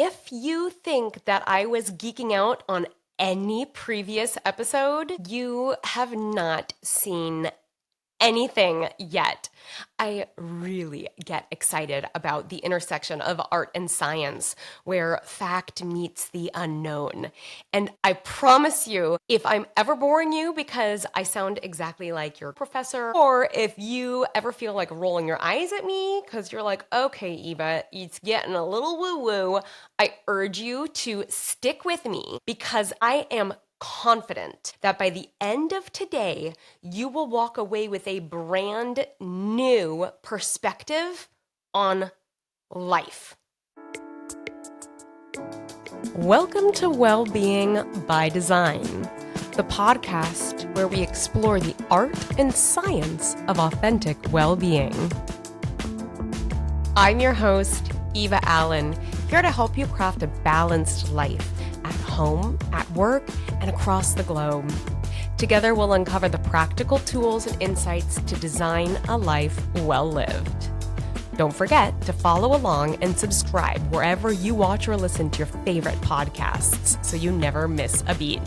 If you think that I was geeking out on any previous episode, you have not seen anything yet. I really get excited about the intersection of art and science, where fact meets the unknown. And I promise you, if I'm ever boring you because I sound exactly like your professor, or if you ever feel like rolling your eyes at me because you're like, okay, Eva, it's getting a little woo woo, I urge you to stick with me because I am confident that by the end of today, you will walk away with a brand new perspective on life. Welcome to Wellbeing by Design, the podcast where we explore the art and science of authentic well-being. I'm your host, Eva Allen, here to help you craft a balanced life at home, at work, and across the globe. Together, we'll uncover the practical tools and insights to design a life well lived. Don't forget to follow along and subscribe wherever you watch or listen to your favorite podcasts so you never miss a beat.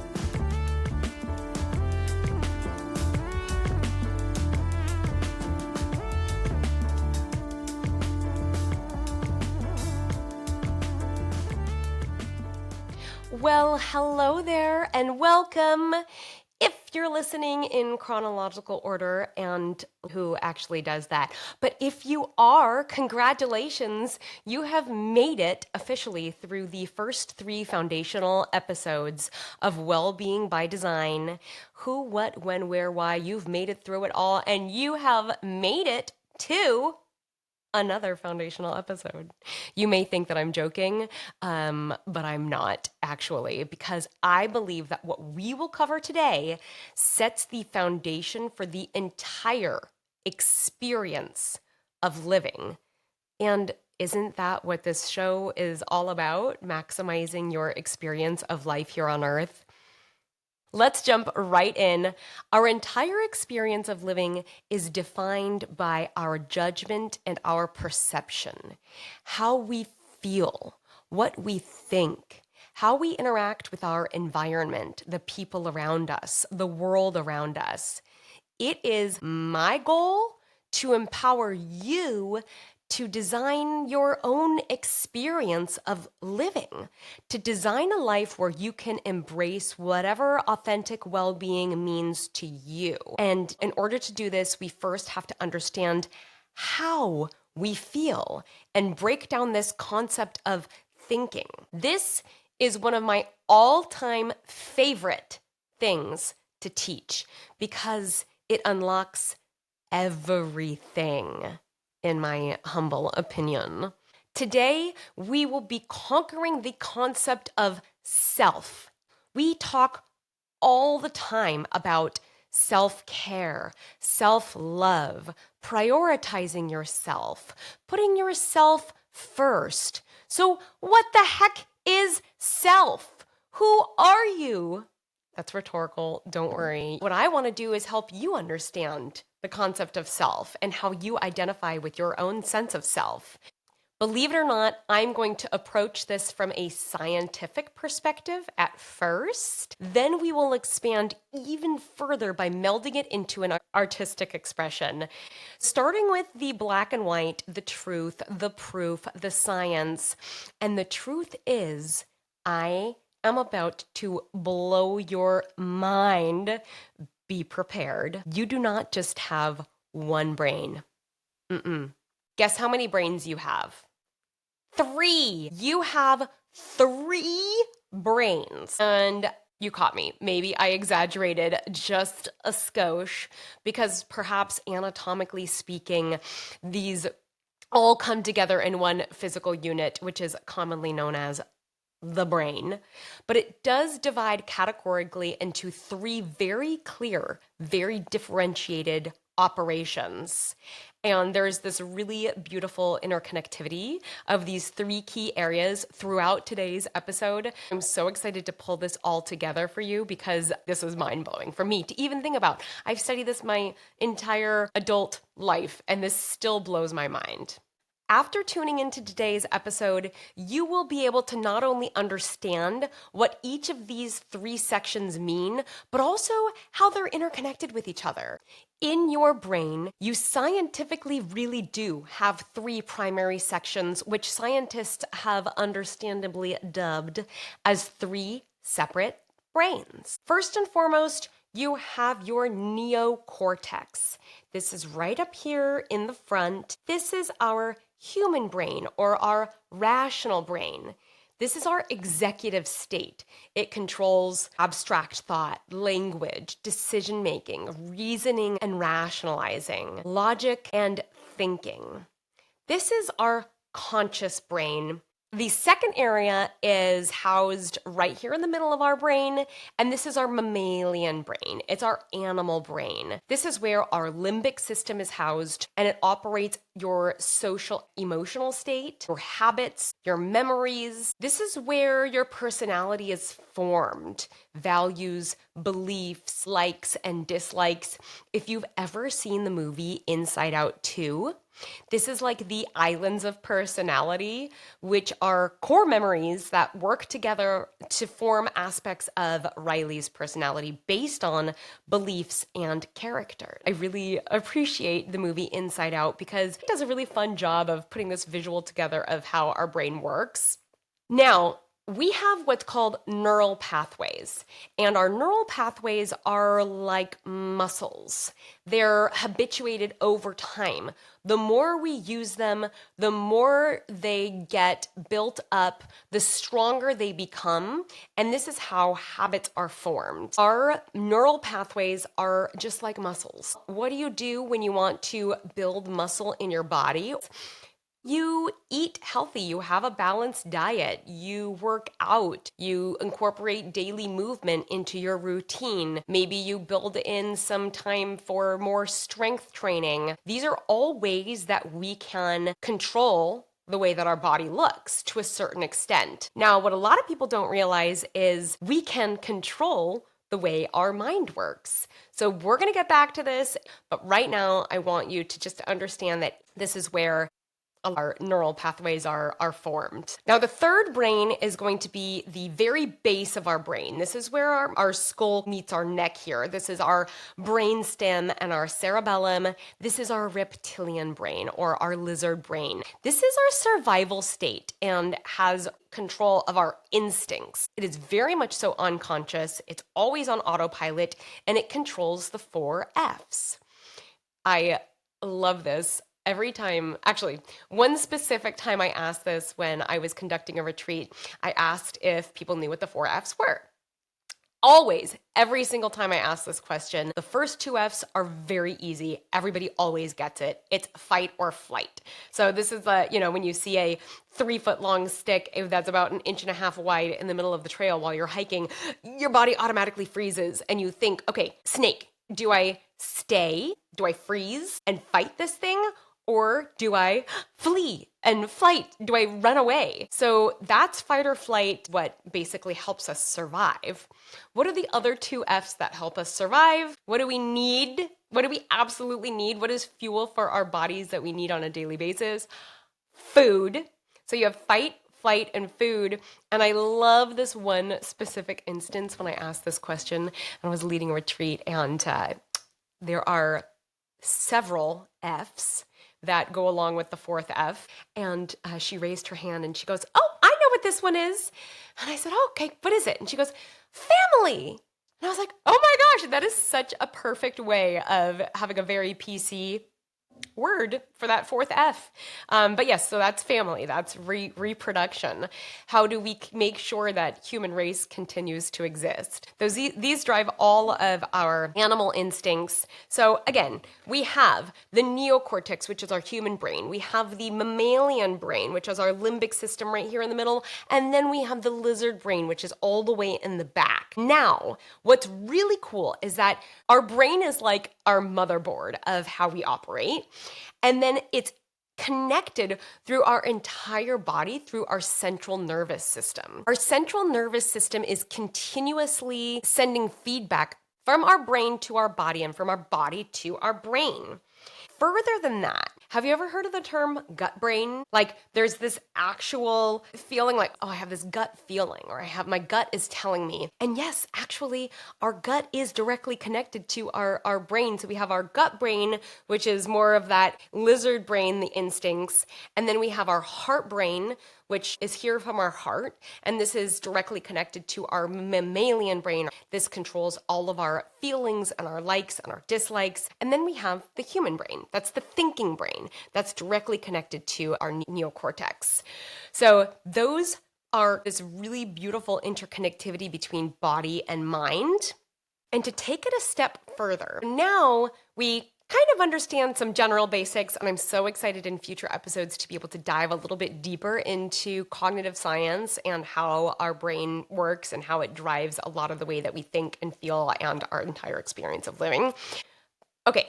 Well, hello there and welcome. If you're listening in chronological order, and who actually does that? But if you are, congratulations, you have made it officially through the first 3 foundational episodes of Wellbeing by Design. Who, what, when, where, why, you've made it through it all, and you have made it to another foundational episode. You may think that I'm joking, but I'm not actually, because I believe that what we will cover today sets the foundation for the entire experience of living. And isn't that what this show is all about? Maximizing your experience of life here on Earth? Let's jump right in. Our entire experience of living is defined by our judgment and our perception, how we feel, what we think, how we interact with our environment, the people around us, the world around us. It is my goal to empower you to design your own experience of living, to design a life where you can embrace whatever authentic well-being means to you. And in order to do this, we first have to understand how we feel and break down this concept of thinking. This is one of my all-time favorite things to teach because it unlocks everything, in my humble opinion. Today, we will be conquering the concept of self. We talk all the time about self-care, self-love, prioritizing yourself, putting yourself first. So what the heck is self? Who are you? That's rhetorical, don't worry. What I want to do is help you understand the concept of self and how you identify with your own sense of self. Believe it or not, I'm going to approach this from a scientific perspective at first. Then we will expand even further by melding it into an artistic expression. Starting with the black and white, the truth, the proof, the science. And the truth is, I am about to blow your mind. Be prepared. You do not just have one brain. Guess how many brains you have? 3. You have 3 brains. And you caught me. Maybe I exaggerated just a skosh because perhaps anatomically speaking, these all come together in one physical unit, which is commonly known as the brain. But it does divide categorically into 3 very clear, very differentiated operations. And there's this really beautiful interconnectivity of these 3 key areas throughout today's episode. I'm so excited to pull this all together for you because this is mind-blowing for me to even think about. I've studied this my entire adult life, and this still blows my mind. After tuning into today's episode, you will be able to not only understand what each of these three sections mean, but also how they're interconnected with each other. In your brain, you scientifically really do have three primary sections, which scientists have understandably dubbed as three separate brains. First and foremost, you have your neocortex. This is right up here in the front. This is our human brain or our rational brain. This is our executive state. It controls abstract thought, language, decision making, reasoning and rationalizing, logic and thinking. This is our conscious brain. The second area is housed right here in the middle of our brain, and this is our mammalian brain. It's our animal brain. This is where our limbic system is housed, and it operates your social emotional state, your habits, your memories. This is where your personality is formed, values, beliefs, likes, and dislikes. If you've ever seen the movie Inside Out 2, this is like the islands of personality, which are core memories that work together to form aspects of Riley's personality based on beliefs and character. I really appreciate the movie Inside Out because it does a really fun job of putting this visual together of how our brain works. Now, we have what's called neural pathways, and our neural pathways are like muscles. They're habituated over time. The more we use them, the more they get built up, the stronger they become, and this is how habits are formed. Our neural pathways are just like muscles. What do you do when you want to build muscle in your body? You eat healthy, you have a balanced diet, you work out, you incorporate daily movement into your routine. Maybe you build in some time for more strength training. These are all ways that we can control the way that our body looks to a certain extent. Now, what a lot of people don't realize is we can control the way our mind works. So we're going to get back to this, but right now I want you to just understand that this is where our neural pathways are formed. Now, the third brain is going to be the very base of our brain. This is where our skull meets our neck here. This is our brain stem and our cerebellum. This is our reptilian brain or our lizard brain. This is our survival state and has control of our instincts. It is very much so unconscious. It's always on autopilot, and it controls the 4 Fs. I love this. Every time, actually, one specific time I asked this when I was conducting a retreat, I asked if people knew what the 4 Fs were. Always, every single time I ask this question, the first 2 Fs are very easy. Everybody always gets it. It's fight or flight. So this is when you see a 3-foot long stick that's about 1.5 inches wide in the middle of the trail while you're hiking, your body automatically freezes and you think, okay, snake, do I stay? Do I freeze and fight this thing? Or do I flee and flight? Do I run away? So that's fight or flight, what basically helps us survive. What are the other 2 Fs that help us survive? What do we need? What do we absolutely need? What is fuel for our bodies that we need on a daily basis? Food. So you have fight, flight, and food. And I love this one specific instance when I asked this question and I was leading a retreat, and there are several Fs that go along with the 4th F. And she raised her hand and she goes, "Oh, I know what this one is." And I said, "Oh, okay, what is it?" And she goes, "Family." And I was like, oh my gosh, that is such a perfect way of having a very PC word for that 4th F. But yes, so that's family, that's reproduction. How do we make sure that human race continues to exist? These drive all of our animal instincts. So again, we have the neocortex, which is our human brain. We have the mammalian brain, which is our limbic system right here in the middle. And then we have the lizard brain, which is all the way in the back. Now, what's really cool is that our brain is like our motherboard of how we operate. And then it's connected through our entire body, through our central nervous system. Our central nervous system is continuously sending feedback from our brain to our body and from our body to our brain. further than that, have you ever heard of the term gut brain? Like there's this actual feeling like, oh, I have this gut feeling, or my gut is telling me. And yes, actually, our gut is directly connected to our brain. So we have our gut brain, which is more of that lizard brain, the instincts. And then we have our heart brain, which is here from our heart. And this is directly connected to our mammalian brain. This controls all of our feelings and our likes and our dislikes. And then we have the human brain. That's the thinking brain. That's directly connected to our neocortex. So those are this really beautiful interconnectivity between body and mind. And to take it a step further, now we kind of understand some general basics, and I'm so excited in future episodes to be able to dive a little bit deeper into cognitive science and how our brain works and how it drives a lot of the way that we think and feel and our entire experience of living. Okay,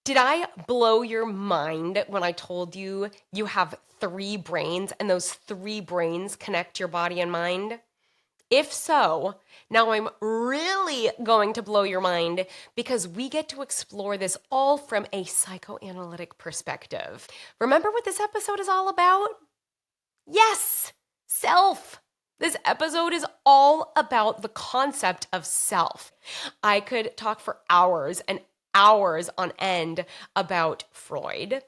did I blow your mind when I told you you have 3 brains and those 3 brains connect your body and mind? If so, now I'm really going to blow your mind because we get to explore this all from a psychoanalytic perspective. Remember what this episode is all about? Yes, self. This episode is all about the concept of self. I could talk for hours and hours on end about Freud.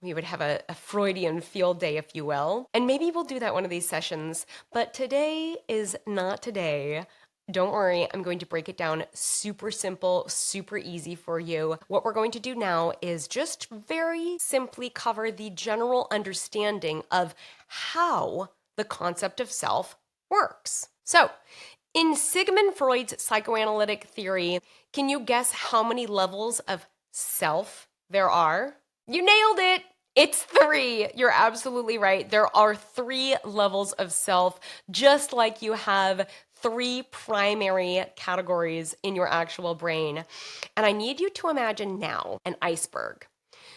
We would have a Freudian field day, if you will. And maybe we'll do that one of these sessions. But today is not today. Don't worry, I'm going to break it down super simple, super easy for you. What we're going to do now is just very simply cover the general understanding of how the concept of self works. So, in Sigmund Freud's psychoanalytic theory, can you guess how many levels of self there are? You nailed it! It's 3. You're absolutely right. There are 3 levels of self, just like you have 3 primary categories in your actual brain. And I need you to imagine now an iceberg.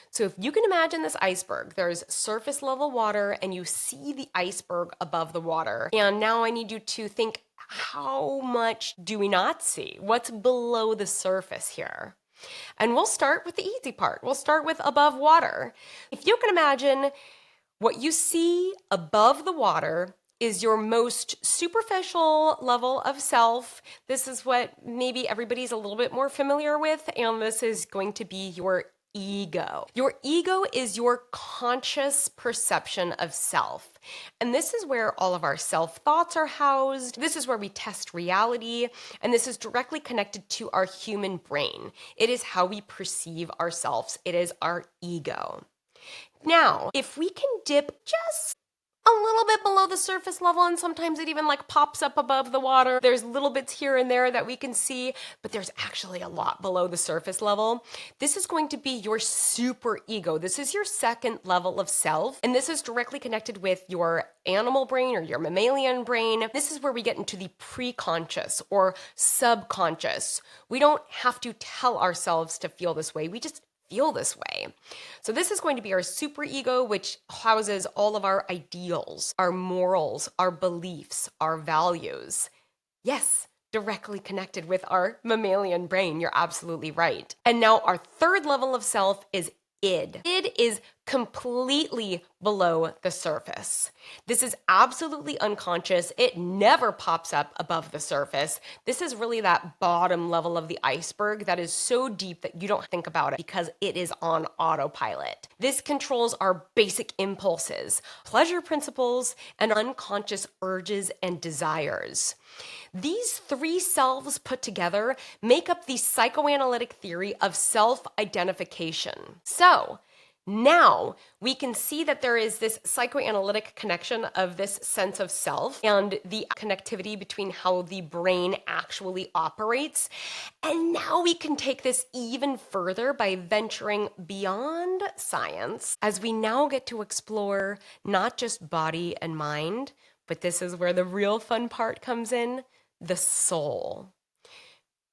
So if you can imagine this iceberg, there's surface level water and you see the iceberg above the water. And now I need you to think, how much do we not see? What's below the surface here? And we'll start with the easy part. We'll start with above water. If you can imagine, what you see above the water is your most superficial level of self. This is what maybe everybody's a little bit more familiar with, and this is going to be your ego. Your ego is your conscious perception of self. And this is where all of our self-thoughts are housed. This is where we test reality. And this is directly connected to our human brain. It is how we perceive ourselves. It is our ego. Now, if we can dip just a little bit below the surface level, and sometimes it even like pops up above the water. There's little bits here and there that we can see, but there's actually a lot below the surface level. This is going to be your super ego. This is your second level of self, and this is directly connected with your animal brain or your mammalian brain. This is where we get into the preconscious or subconscious. We don't have to tell ourselves to feel this way. We just feel this way. So this is going to be our superego, which houses all of our ideals, our morals, our beliefs, our values. Yes, directly connected with our mammalian brain. You're absolutely right. And now our third level of self is id. Id is completely below the surface. This is absolutely unconscious. It never pops up above the surface. This is really that bottom level of the iceberg that is so deep that you don't think about it because it is on autopilot. This controls our basic impulses, pleasure principles, and unconscious urges and desires. These 3 selves put together make up the psychoanalytic theory of self-identification. So, now we can see that there is this psychoanalytic connection of this sense of self and the connectivity between how the brain actually operates. And now we can take this even further by venturing beyond science as we now get to explore not just body and mind, but this is where the real fun part comes in, the soul.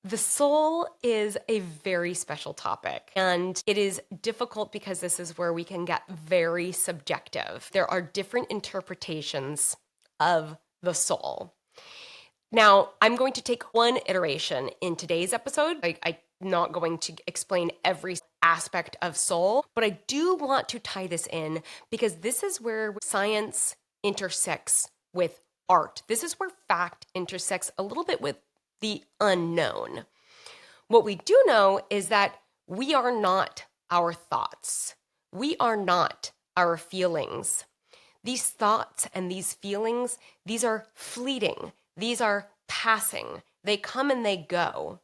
The soul is a very special topic, and it is difficult because this is where we can get very subjective. There are different interpretations of the soul. Now, I'm going to take one iteration in today's episode. I'm not going to explain every aspect of soul, but I do want to tie this in because this is where science intersects with art. This is where fact intersects a little bit with the unknown. What we do know is that we are not our thoughts. We are not our feelings. These thoughts and these feelings, these are fleeting. These are passing. They come and they go.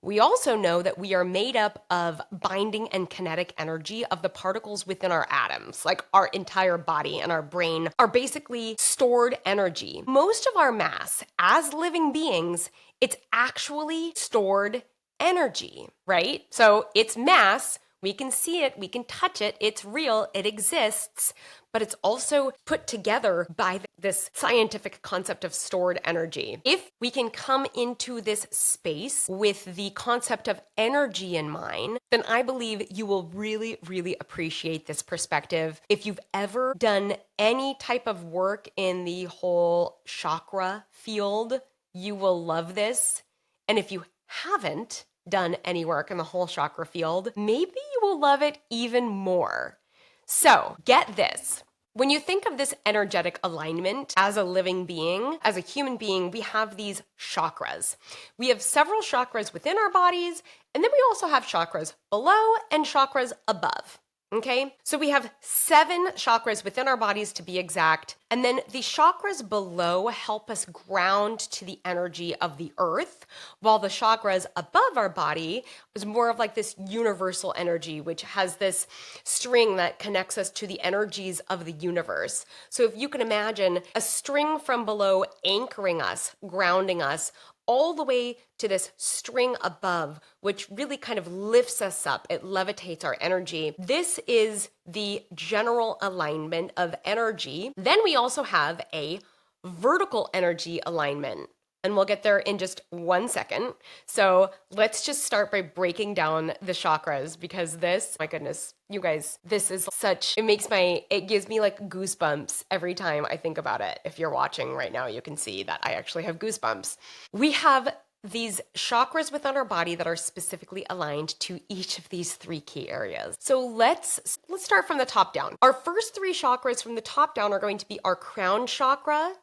We also know that we are made up of binding and kinetic energy of the particles within our atoms. Like our entire body and our brain are basically stored energy. Most of our mass as living beings, it's actually stored energy, right? So it's mass. We can see it, we can touch it, it's real, it exists, but it's also put together by this scientific concept of stored energy. If we can come into this space with the concept of energy in mind, then I believe you will really, really appreciate this perspective. If you've ever done any type of work in the whole chakra field, you will love this. And if you haven't done any work in the whole chakra field, maybe you will love it even more. So get this. When you think of this energetic alignment as a living being, as a human being, we have these chakras. We have several chakras within our bodies, and then we also have chakras below and chakras above. Okay, so we have 7 chakras within our bodies to be exact. And then the chakras below help us ground to the energy of the earth, while the chakras above our body is more of like this universal energy, which has this string that connects us to the energies of the universe. So if you can imagine a string from below anchoring us, grounding us, all the way to this string above, which really kind of lifts us up. It levitates our energy. This is the general alignment of energy. Then we also have a vertical energy alignment. And we'll get there in just 1 second. So let's just start by breaking down the chakras because this, my goodness, you guys, this is such, it gives me like goosebumps every time I think about it. If you're watching right now, you can see that I actually have goosebumps. We have these chakras within our body that are specifically aligned to each of these 3 key areas. So let's start from the top down. Our first 3 chakras from the top down are going to be our crown chakra,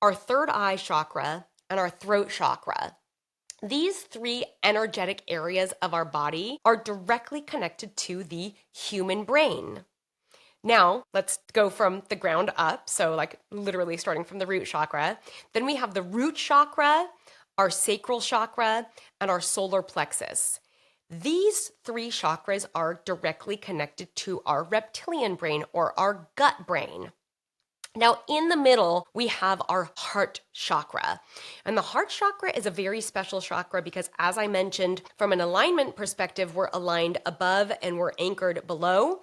our third eye chakra, and our throat chakra. These 3 energetic areas of our body are directly connected to the human brain. Now, let's go from the ground up, so like literally starting from the root chakra. Then we have the root chakra, our sacral chakra, and our solar plexus. These 3 chakras are directly connected to our reptilian brain or our gut brain. Now, in the middle, we have our heart chakra. And the heart chakra is a very special chakra because, as I mentioned, from an alignment perspective, we're aligned above and we're anchored below.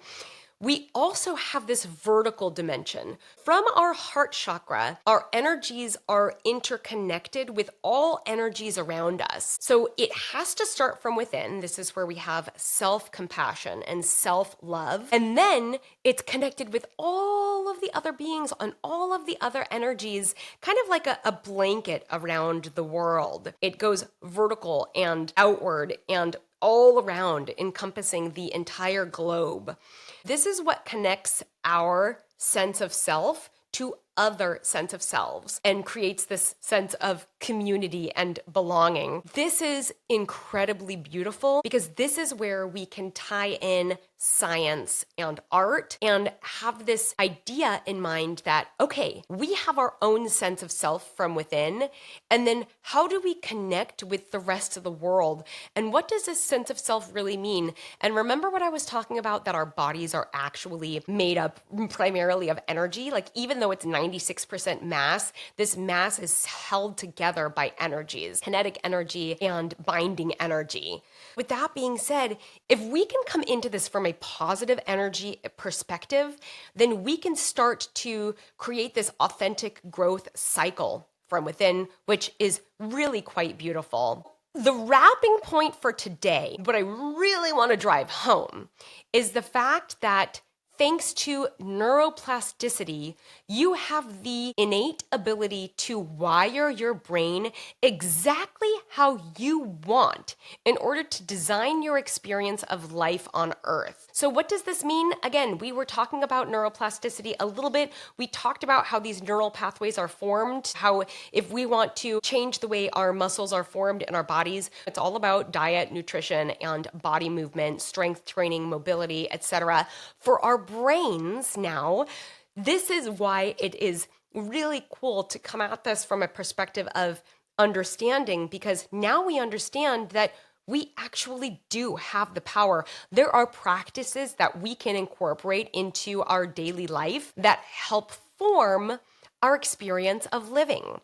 We also have this vertical dimension. From our heart chakra, our energies are interconnected with all energies around us. So it has to start from within. This is where we have self-compassion and self-love. And then it's connected with all of the other beings on all of the other energies, kind of like a blanket around the world. It goes vertical and outward and all around, encompassing the entire globe. This is what connects our sense of self to other sense of selves and creates this sense of community and belonging. This is incredibly beautiful because this is where we can tie in science and art and have this idea in mind that, okay, we have our own sense of self from within, and then how do we connect with the rest of the world? And what does this sense of self really mean? And remember what I was talking about, that our bodies are actually made up primarily of energy? Like even though it's 96% mass, this mass is held together by energies, kinetic energy and binding energy. With that being said, if we can come into this from a positive energy perspective, then we can start to create this authentic growth cycle from within, which is really quite beautiful. The wrapping point for today, what I really want to drive home, is the fact that Thanks to neuroplasticity, you have the innate ability to wire your brain exactly how you want in order to design your experience of life on Earth. So, what does this mean? Again, we were talking about neuroplasticity a little bit. We talked about how these neural pathways are formed, how if we want to change the way our muscles are formed in our bodies, it's all about diet, nutrition, and body movement, strength training, mobility, etc. For our brains now, this is why it is really cool to come at this from a perspective of understanding, because now we understand that we actually do have the power. There are practices that we can incorporate into our daily life that help form our experience of living.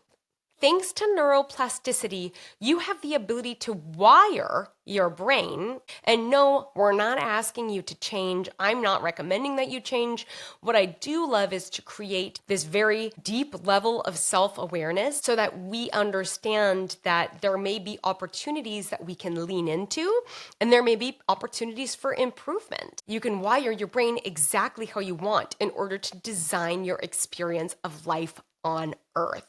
Thanks to neuroplasticity, you have the ability to wire your brain. And no, we're not asking you to change. I'm not recommending that you change. What I do love is to create this very deep level of self-awareness so that we understand that there may be opportunities that we can lean into, and there may be opportunities for improvement. You can wire your brain exactly how you want in order to design your experience of life on Earth.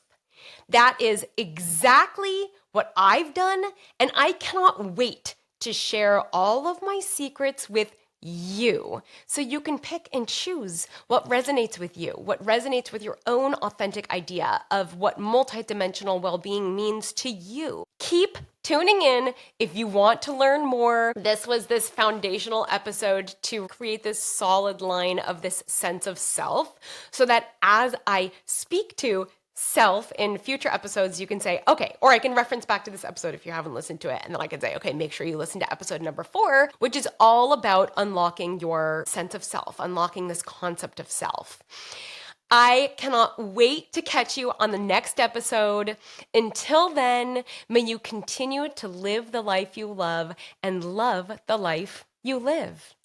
That is exactly what I've done, and I cannot wait to share all of my secrets with you so you can pick and choose what resonates with you, what resonates with your own authentic idea of what multidimensional well-being means to you. Keep tuning in if you want to learn more. This was this foundational episode to create this solid line of this sense of self so that as I speak to self in future episodes, you can say, okay, or I can reference back to this episode if you haven't listened to it. And then I can say, okay, make sure you listen to episode number 4, which is all about unlocking your sense of self, unlocking this concept of self. I cannot wait to catch you on the next episode. Until then, may you continue to live the life you love and love the life you live.